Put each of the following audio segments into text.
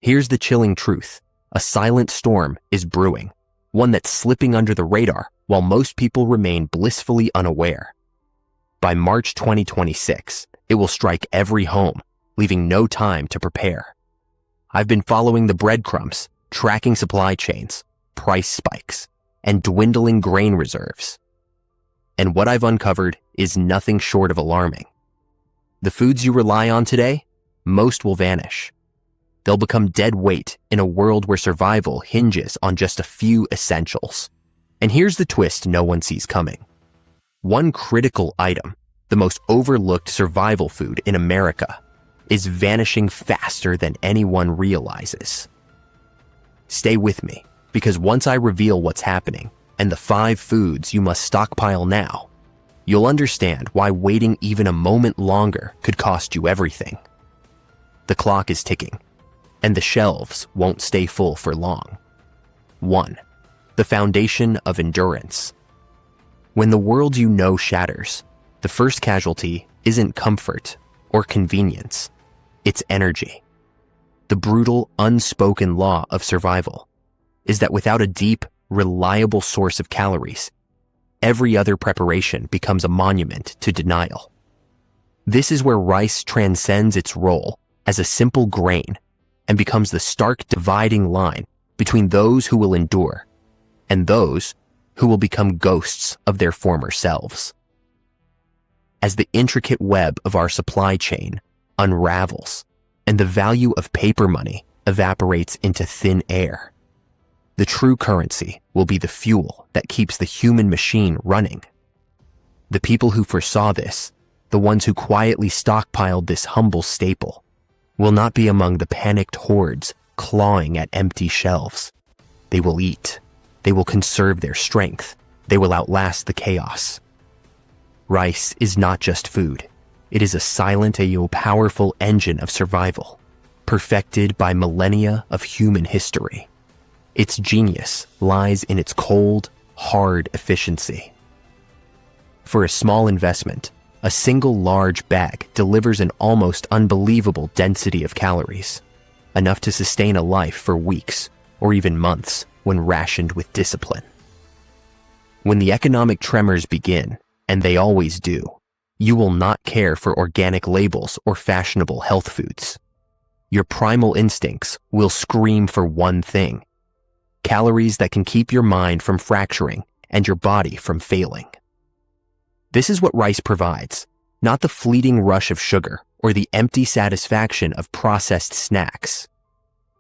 Here's the chilling truth. A silent storm is brewing, one that's slipping under the radar while most people remain blissfully unaware. By March 2026, it will strike every home, leaving no time to prepare. I've been following the breadcrumbs, tracking supply chains, price spikes, and dwindling grain reserves. And what I've uncovered is nothing short of alarming. The foods you rely on today, most will vanish. They'll become dead weight in a world where survival hinges on just a few essentials. And here's the twist no one sees coming. One critical item, the most overlooked survival food in America, is vanishing faster than anyone realizes. Stay with me, because once I reveal what's happening and the 5 foods you must stockpile now, you'll understand why waiting even a moment longer could cost you everything. The clock is ticking, and the shelves won't stay full for long. 1. The foundation of endurance. When the world you know shatters, the first casualty isn't comfort or convenience, it's energy. The brutal, unspoken law of survival is that without a deep, reliable source of calories, every other preparation becomes a monument to denial. This is where rice transcends its role as a simple grain and becomes the stark dividing line between those who will endure and those who will become ghosts of their former selves. As the intricate web of our supply chain unravels and the value of paper money evaporates into thin air, the true currency will be the fuel that keeps the human machine running. The people who foresaw this, the ones who quietly stockpiled this humble staple, will not be among the panicked hordes clawing at empty shelves. They will eat. They will conserve their strength. They will outlast the chaos. Rice is not just food. It is a silent yet powerful engine of survival, perfected by millennia of human history. Its genius lies in its cold, hard efficiency. For a small investment, a single large bag delivers an almost unbelievable density of calories, enough to sustain a life for weeks or even months when rationed with discipline. When the economic tremors begin, and they always do, you will not care for organic labels or fashionable health foods. Your primal instincts will scream for one thing: calories that can keep your mind from fracturing and your body from failing. This is what rice provides, not the fleeting rush of sugar or the empty satisfaction of processed snacks,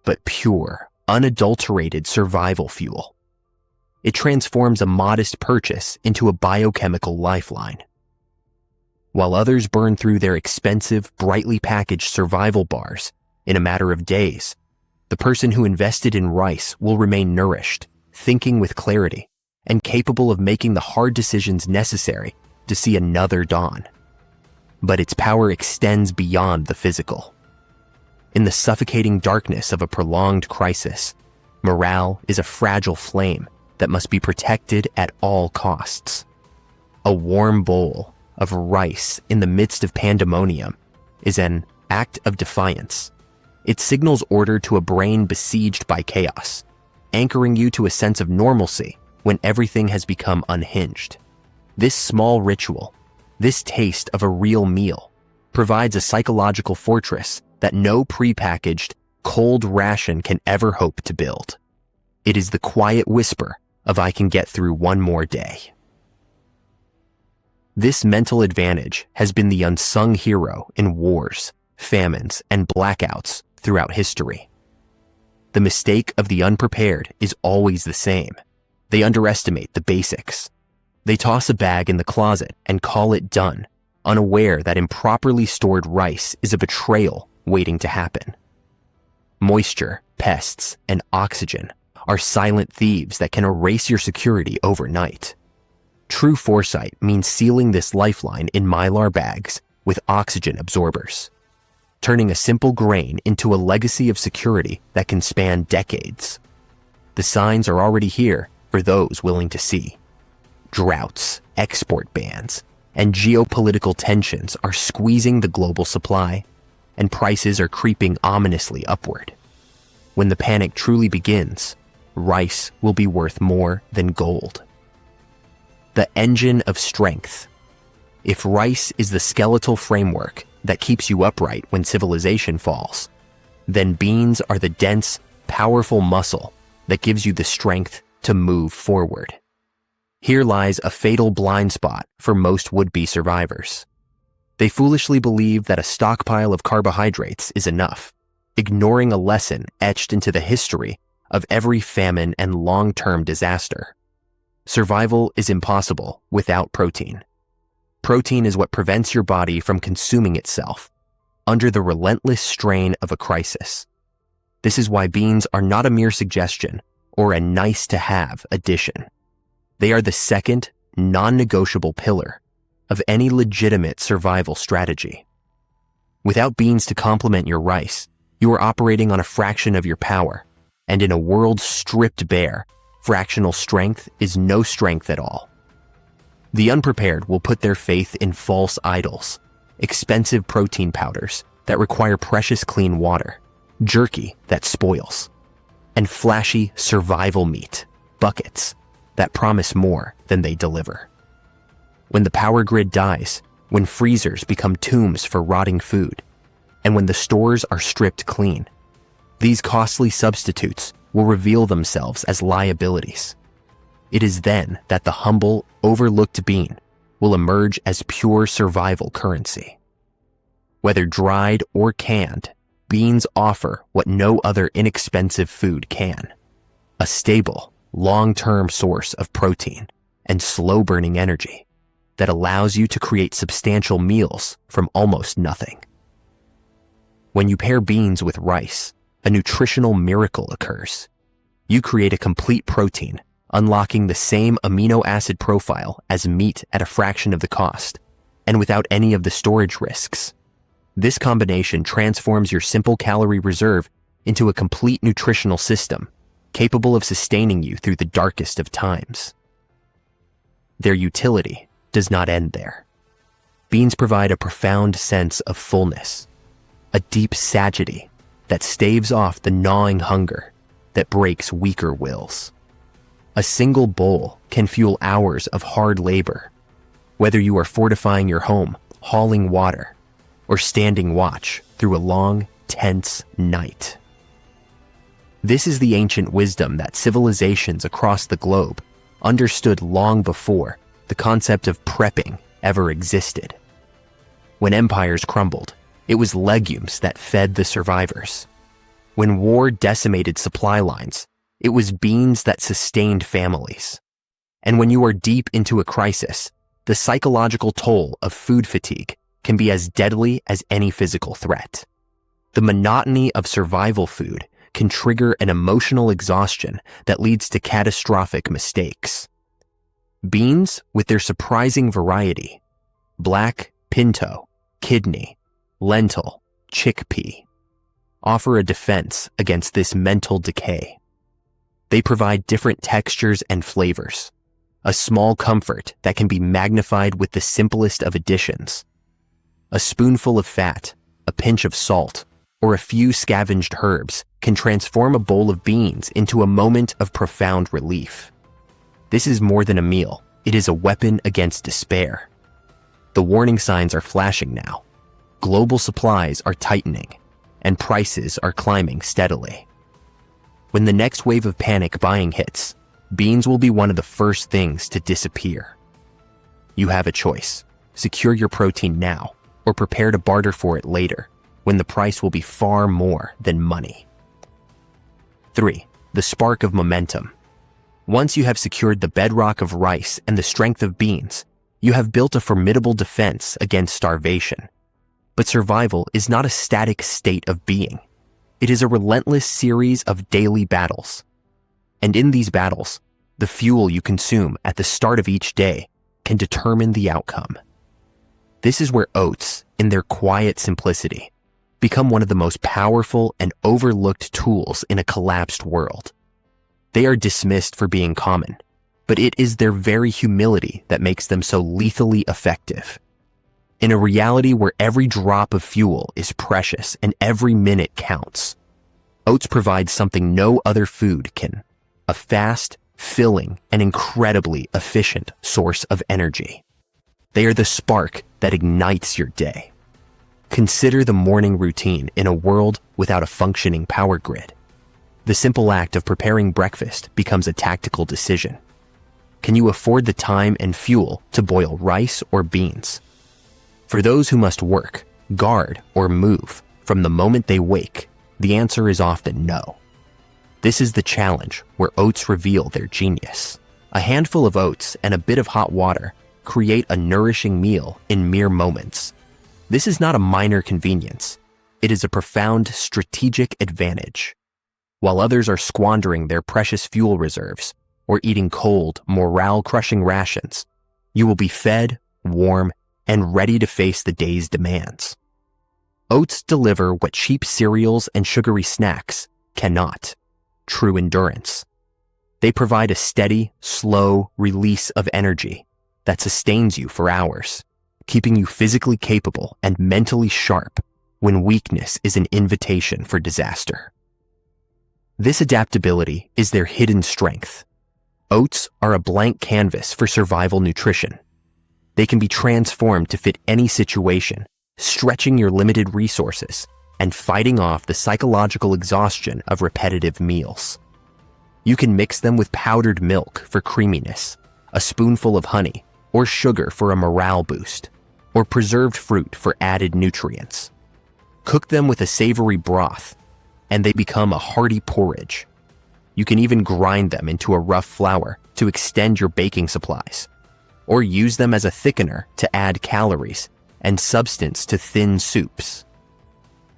but pure, unadulterated survival fuel. It transforms a modest purchase into a biochemical lifeline. While others burn through their expensive, brightly packaged survival bars in a matter of days, the person who invested in rice will remain nourished, thinking with clarity, and capable of making the hard decisions necessary to see another dawn. But its power extends beyond the physical. In the suffocating darkness of a prolonged crisis, morale is a fragile flame that must be protected at all costs. A warm bowl of rice in the midst of pandemonium is an act of defiance. It signals order to a brain besieged by chaos, anchoring you to a sense of normalcy when everything has become unhinged. This small ritual, this taste of a real meal, provides a psychological fortress that no prepackaged, cold ration can ever hope to build. It is the quiet whisper of "I can get through one more day." This mental advantage has been the unsung hero in wars, famines, and blackouts throughout history. The mistake of the unprepared is always the same. They underestimate the basics. They toss a bag in the closet and call it done, unaware that improperly stored rice is a betrayal waiting to happen. Moisture, pests, and oxygen are silent thieves that can erase your security overnight. True foresight means sealing this lifeline in Mylar bags with oxygen absorbers, turning a simple grain into a legacy of security that can span decades. The signs are already here for those willing to see. Droughts, export bans, and geopolitical tensions are squeezing the global supply, and prices are creeping ominously upward. When the panic truly begins, rice will be worth more than gold. The engine of strength. If rice is the skeletal framework that keeps you upright when civilization falls, then beans are the dense, powerful muscle that gives you the strength to move forward. Here lies a fatal blind spot for most would-be survivors. They foolishly believe that a stockpile of carbohydrates is enough, ignoring a lesson etched into the history of every famine and long-term disaster. Survival is impossible without protein. Protein is what prevents your body from consuming itself under the relentless strain of a crisis. This is why beans are not a mere suggestion or a nice-to-have addition. They are the second, non-negotiable pillar of any legitimate survival strategy. Without beans to complement your rice, you are operating on a fraction of your power, and in a world stripped bare, fractional strength is no strength at all. The unprepared will put their faith in false idols, expensive protein powders that require precious clean water, jerky that spoils, and flashy survival meat, buckets, that promise more than they deliver. When the power grid dies, when freezers become tombs for rotting food, and when the stores are stripped clean, these costly substitutes will reveal themselves as liabilities. It is then that the humble, overlooked bean will emerge as pure survival currency. Whether dried or canned, beans offer what no other inexpensive food can: a stable, long-term source of protein and slow-burning energy that allows you to create substantial meals from almost nothing. When you pair beans with rice, a nutritional miracle occurs. You create a complete protein, unlocking the same amino acid profile as meat at a fraction of the cost, and without any of the storage risks. This combination transforms your simple calorie reserve into a complete nutritional system, capable of sustaining you through the darkest of times. Their utility does not end there. Beans provide a profound sense of fullness, a deep satiety that staves off the gnawing hunger that breaks weaker wills. A single bowl can fuel hours of hard labor, whether you are fortifying your home, hauling water, or standing watch through a long, tense night. This is the ancient wisdom that civilizations across the globe understood long before the concept of prepping ever existed. When empires crumbled, it was legumes that fed the survivors. When war decimated supply lines, it was beans that sustained families. And when you are deep into a crisis, the psychological toll of food fatigue can be as deadly as any physical threat. The monotony of survival food can trigger an emotional exhaustion that leads to catastrophic mistakes. Beans, with their surprising variety, black, pinto, kidney, lentil, chickpea, offer a defense against this mental decay. They provide different textures and flavors, a small comfort that can be magnified with the simplest of additions. A spoonful of fat, a pinch of salt, or a few scavenged herbs can transform a bowl of beans into a moment of profound relief. This is more than a meal, it is a weapon against despair. The warning signs are flashing now. Global supplies are tightening, and prices are climbing steadily. When the next wave of panic buying hits, beans will be one of the first things to disappear. You have a choice: secure your protein now, or prepare to barter for it later, when the price will be far more than money. 3. The spark of momentum. Once you have secured the bedrock of rice and the strength of beans, you have built a formidable defense against starvation. But survival is not a static state of being. It is a relentless series of daily battles. And in these battles, the fuel you consume at the start of each day can determine the outcome. This is where oats, in their quiet simplicity, become one of the most powerful and overlooked tools in a collapsed world. They are dismissed for being common, but it is their very humility that makes them so lethally effective. In a reality where every drop of fuel is precious and every minute counts, Oats provide something no other food can: a fast, filling, and incredibly efficient source of energy. They are the spark that ignites your day. Consider the morning routine in a world without a functioning power grid. The simple act of preparing breakfast becomes a tactical decision. Can you afford the time and fuel to boil rice or beans? For those who must work, guard, or move from the moment they wake, the answer is often no. This is the challenge where oats reveal their genius. A handful of oats and a bit of hot water create a nourishing meal in mere moments. This is not a minor convenience. It is a profound strategic advantage. While others are squandering their precious fuel reserves or eating cold, morale-crushing rations, you will be fed, warm, and ready to face the day's demands. Oats deliver what cheap cereals and sugary snacks cannot: true endurance. They provide a steady, slow release of energy that sustains you for hours, keeping you physically capable and mentally sharp when weakness is an invitation for disaster. This adaptability is their hidden strength. Oats are a blank canvas for survival nutrition. They can be transformed to fit any situation, stretching your limited resources and fighting off the psychological exhaustion of repetitive meals. You can mix them with powdered milk for creaminess, a spoonful of honey, or sugar for a morale boost, or preserved fruit for added nutrients. Cook them with a savory broth, and they become a hearty porridge. You can even grind them into a rough flour to extend your baking supplies, or use them as a thickener to add calories and substance to thin soups.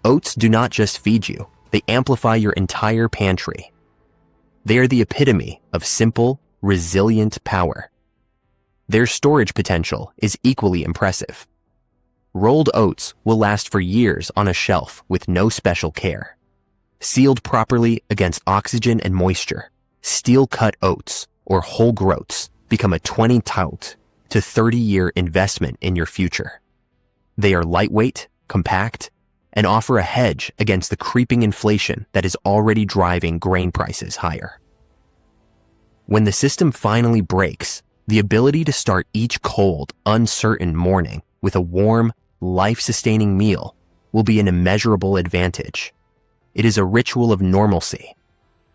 Oats do not just feed you, they amplify your entire pantry. They are the epitome of simple, resilient power. Their storage potential is equally impressive. Rolled oats will last for years on a shelf with no special care. Sealed properly against oxygen and moisture, steel-cut oats or whole groats become a 20 to 30-year investment in your future. They are lightweight, compact, and offer a hedge against the creeping inflation that is already driving grain prices higher. When the system finally breaks, the ability to start each cold, uncertain morning with a warm, life-sustaining meal will be an immeasurable advantage. It is a ritual of normalcy,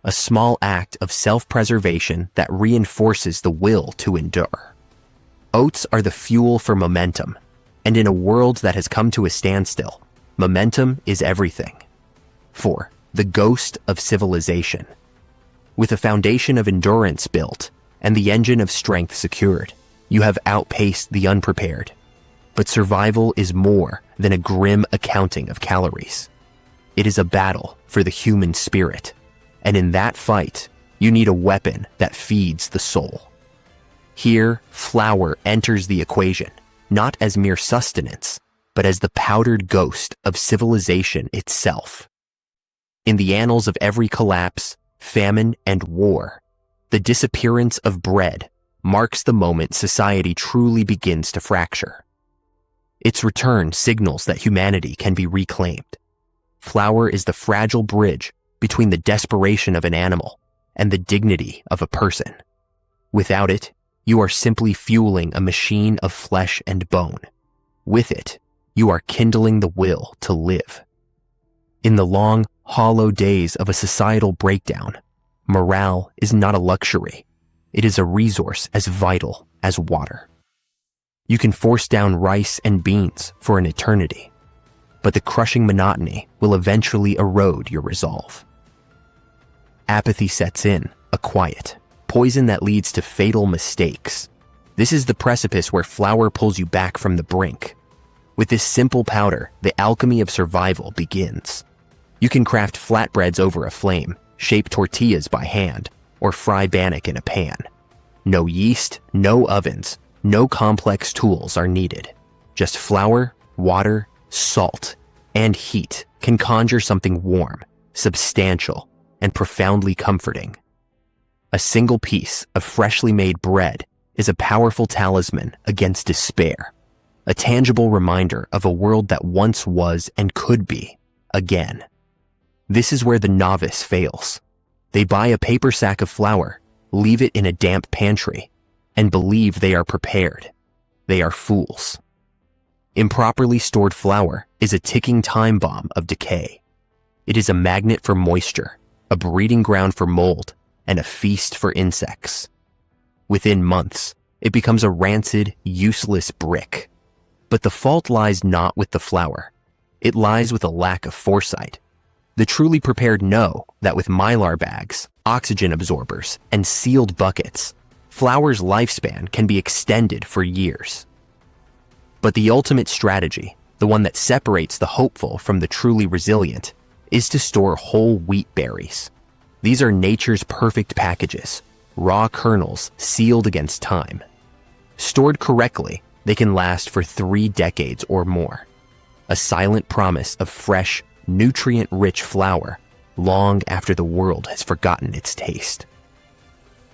a small act of self-preservation that reinforces the will to endure. Oats are the fuel for momentum, and in a world that has come to a standstill, momentum is everything. 4. The ghost of civilization. With a foundation of endurance built and the engine of strength secured, you have outpaced the unprepared. But survival is more than a grim accounting of calories. It is a battle for the human spirit, and in that fight, you need a weapon that feeds the soul. Here, flour enters the equation, not as mere sustenance, but as the powdered ghost of civilization itself. In the annals of every collapse, famine, and war, the disappearance of bread marks the moment society truly begins to fracture. Its return signals that humanity can be reclaimed. Flour is the fragile bridge between the desperation of an animal and the dignity of a person. Without it, you are simply fueling a machine of flesh and bone. With it, you are kindling the will to live. In the long, hollow days of a societal breakdown, morale is not a luxury. It is a resource as vital as water. You can force down rice and beans for an eternity, but the crushing monotony will eventually erode your resolve. Apathy sets in, a quiet poison that leads to fatal mistakes. This is the precipice where flour pulls you back from the brink. With this simple powder, the alchemy of survival begins. You can craft flatbreads over a flame, shape tortillas by hand, or fry bannock in a pan. No yeast, no ovens, no complex tools are needed. Just flour, water, salt, and heat can conjure something warm, substantial, and profoundly comforting. A single piece of freshly made bread is a powerful talisman against despair, a tangible reminder of a world that once was and could be again. This is where the novice fails. They buy a paper sack of flour, leave it in a damp pantry, and believe they are prepared. They are fools. Improperly stored flour is a ticking time bomb of decay. It is a magnet for moisture, a breeding ground for mold, and a feast for insects. Within months, it becomes a rancid, useless brick. But the fault lies not with the flour. It lies with a lack of foresight. The truly prepared know that with Mylar bags, oxygen absorbers, and sealed buckets, flour's lifespan can be extended for years. But the ultimate strategy, the one that separates the hopeful from the truly resilient, is to store whole wheat berries. These are nature's perfect packages, raw kernels sealed against time. Stored correctly, they can last for 3 decades or more. A silent promise of fresh, nutrient-rich flour long after the world has forgotten its taste.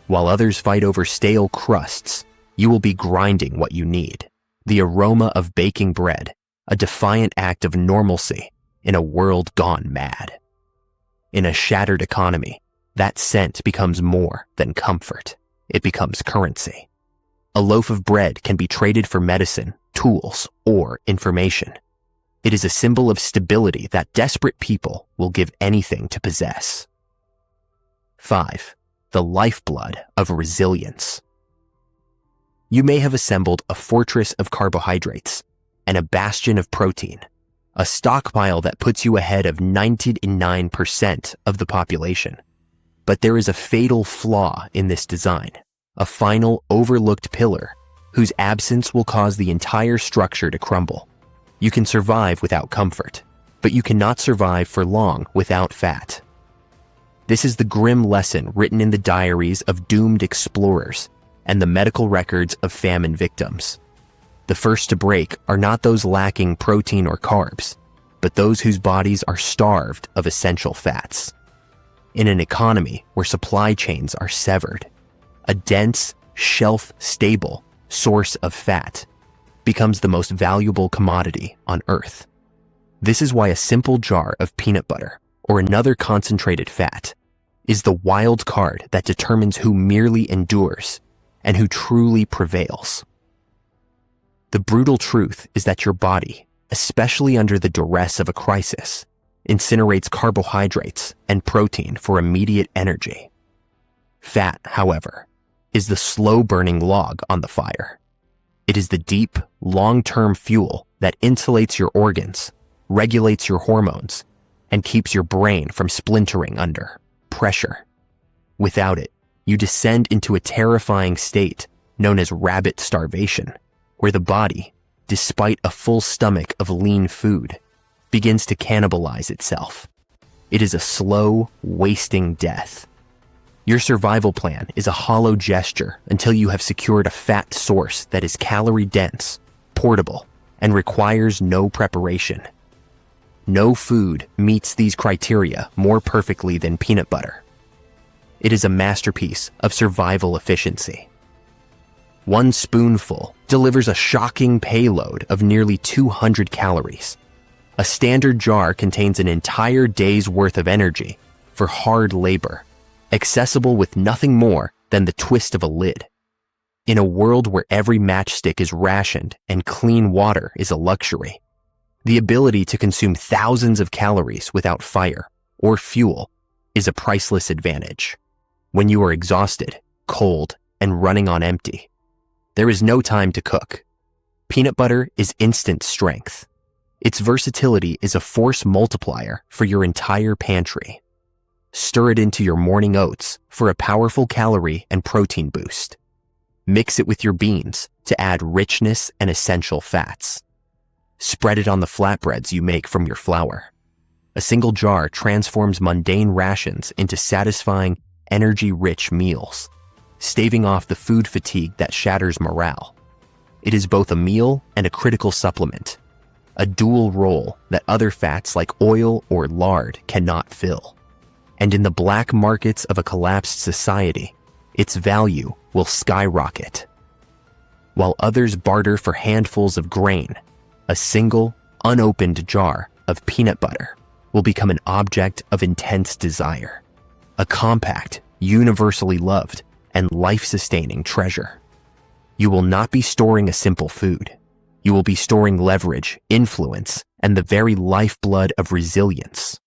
While others fight over stale crusts, you will be grinding what you need. The aroma of baking bread, a defiant act of normalcy in a world gone mad. In a shattered economy, that scent becomes more than comfort. It becomes currency. A loaf of bread can be traded for medicine, tools, or information. It is a symbol of stability that desperate people will give anything to possess. 5. The lifeblood of resilience. You may have assembled a fortress of carbohydrates and a bastion of protein, a stockpile that puts you ahead of 99% of the population. But there is a fatal flaw in this design, a final overlooked pillar whose absence will cause the entire structure to crumble. You can survive without comfort, but you cannot survive for long without fat. This is the grim lesson written in the diaries of doomed explorers and the medical records of famine victims. The first to break are not those lacking protein or carbs, but those whose bodies are starved of essential fats. In an economy where supply chains are severed, a dense, shelf-stable source of fat becomes the most valuable commodity on Earth. This is why a simple jar of peanut butter or another concentrated fat is the wild card that determines who merely endures and who truly prevails. The brutal truth is that your body, especially under the duress of a crisis, incinerates carbohydrates and protein for immediate energy. Fat, however, is the slow-burning log on the fire. It is the deep, long-term fuel that insulates your organs, regulates your hormones, and keeps your brain from splintering under pressure. Without it, you descend into a terrifying state known as rabbit starvation, where the body, despite a full stomach of lean food, begins to cannibalize itself. It is a slow, wasting death. Your survival plan is a hollow gesture until you have secured a fat source that is calorie-dense, portable, and requires no preparation. No food meets these criteria more perfectly than peanut butter. It is a masterpiece of survival efficiency. One spoonful delivers a shocking payload of nearly 200 calories. A standard jar contains an entire day's worth of energy for hard labor, accessible with nothing more than the twist of a lid. In a world where every matchstick is rationed and clean water is a luxury, the ability to consume thousands of calories without fire or fuel is a priceless advantage. When you are exhausted, cold, and running on empty, there is no time to cook. Peanut butter is instant strength. Its versatility is a force multiplier for your entire pantry. Stir it into your morning oats for a powerful calorie and protein boost. Mix it with your beans to add richness and essential fats. Spread it on the flatbreads you make from your flour. A single jar transforms mundane rations into satisfying, energy-rich meals, staving off the food fatigue that shatters morale. It is both a meal and a critical supplement, a dual role that other fats like oil or lard cannot fill. And in the black markets of a collapsed society, its value will skyrocket. While others barter for handfuls of grain, a single, unopened jar of peanut butter will become an object of intense desire, a compact, universally loved, and life-sustaining treasure. You will not be storing a simple food. You will be storing leverage, influence, and the very lifeblood of resilience.